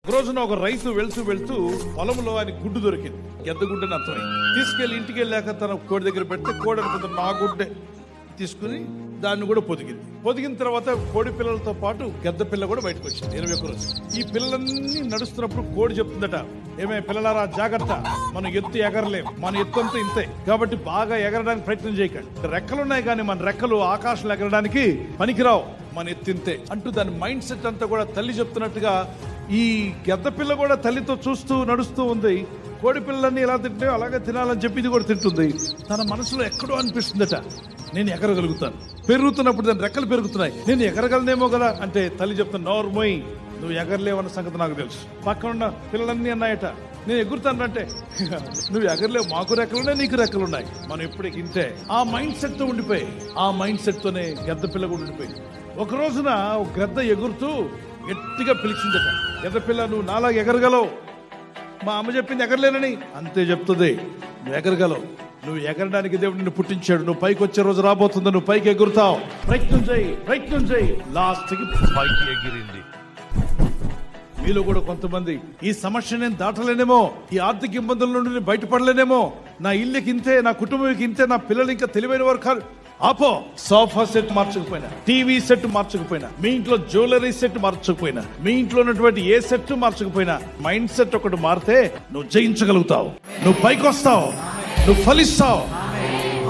ఒక రోజున ఒక రైతు వెళ్తూ పొలంలో ఆయన గుడ్డు దొరికింది. గెద్ద గుడ్డని అర్థమైంది. తీసుకెళ్లి ఇంటికి వెళ్ళాక తన కోడి దగ్గర పెడితే కోడి అనుకుంటుంది నా గుడ్డే తీసుకుని దాన్ని కూడా పొదిగిన తర్వాత కోడి పిల్లలతో పాటు గెద్ద పిల్ల కూడా బయటకు వచ్చింది 21 రోజు. ఈ పిల్లలన్నీ నడుస్తున్నప్పుడు కోడి చెప్తుందట, ఏమే పిల్లలారా జాగ్రత్త, మన ఎత్తు ఎగరలేం, మన ఎత్తు అంతా ఇంతే, కాబట్టి బాగా ఎగరడానికి ప్రయత్నం చేయకండి. రెక్కలున్నాయి కానీ మన రెక్కలు ఆకాశంలో ఎగరడానికి పనికిరావు, మన ఎత్తు ఇంతే అంటూ దాని మైండ్ సెట్ అంతా కూడా తల్లి చెప్తున్నట్టుగా ఈ గెద్ద పిల్ల కూడా తల్లితో చూస్తూ నడుస్తూ ఉంది. కోడి పిల్లలన్నీ ఎలా తింటే అలాగే తినాలని చెప్పి ఇది కూడా తింటుంది. తన మనసులో ఎక్కడో అనిపిస్తుందట, నేను ఎగరగలుగుతాను. పెరుగుతున్నప్పుడు దాని రెక్కలు పెరుగుతున్నాయి, నేను ఎగరగలనేమో కదా అంటే తల్లి చెప్తాను, నోర్మోయ్ నువ్వు ఎగరలేవన్న సంగతి నాకు తెలుసు. పక్కన ఉన్న పిల్లలన్నీ అన్నాయట, నేను ఎగురుతాను అంటే నువ్వు ఎగరలేవు, మాకు రెక్కలున్నాయి నీకు రెక్కలున్నాయి, మనం ఎప్పుడు ఇంతే. ఆ మైండ్ సెట్ తో ఉండిపోయి, ఆ మైండ్ సెట్ తోనే గెద్ద పిల్ల కూడా ఉండిపోయి. ఒక రోజున ఒక గద్ద ఎగురుతూ గట్టిగా పిలిచిందట, గద్ద పిల్ల నువ్వు నాలాగా ఎగరగలవు, మా అమ్మ చెప్పింది ఎగరలేనని. అంతే చెప్తుంది, నువ్వు ఎగరగలవు, నువ్వు ఎగరడానికి దేవుడు నిన్ను పుట్టించాడు, నువ్వు పైకి వచ్చే రోజు రాబోతుంది, నువ్వు పైకి ఎగురుతావు, ప్రయత్నం చేయి. లాస్ట్ కి పైకి ఎగిరింది. మీలో కూడా కొంతమంది ఈ సమస్య నేను దాటలేనేమో, ఈ ఆర్థిక ఇబ్బందుల నుండి నేను బయటపడలేనేమో, నా ఇల్లుకి ఇంతే, నా కుటుంబానికి ఇంతే, నా పిల్లలు ఇంకా తెలివైన వారు కాదు. ఆపో, సోఫా సెట్ మార్చకపోయినా, టీవీ సెట్ మార్చకపోయినా, మీ ఇంట్లో జ్యువెలరీ సెట్ మార్చకపోయినా, మీ ఇంట్లో ఉన్నటువంటి ఏ సెట్ మార్చకపోయినా, మైండ్ సెట్ ఒకటి మారితే నువ్వు జయించగలుగుతావు, నువ్వు పైకి వస్తావు, నువ్వు ఫలిస్తావు.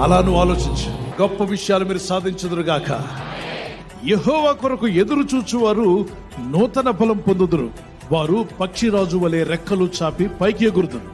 అలా నువ్వు ఆలోచించు. గొప్ప విషయాలు మీరు సాధించుదురుగాక. యెహోవా కొరకు ఎదురు చూచువారు నూతన బలం పొందుదురు, వారు పక్షిరాజు వలె రెక్కలు చాపి పైకి ఎగురుదురు.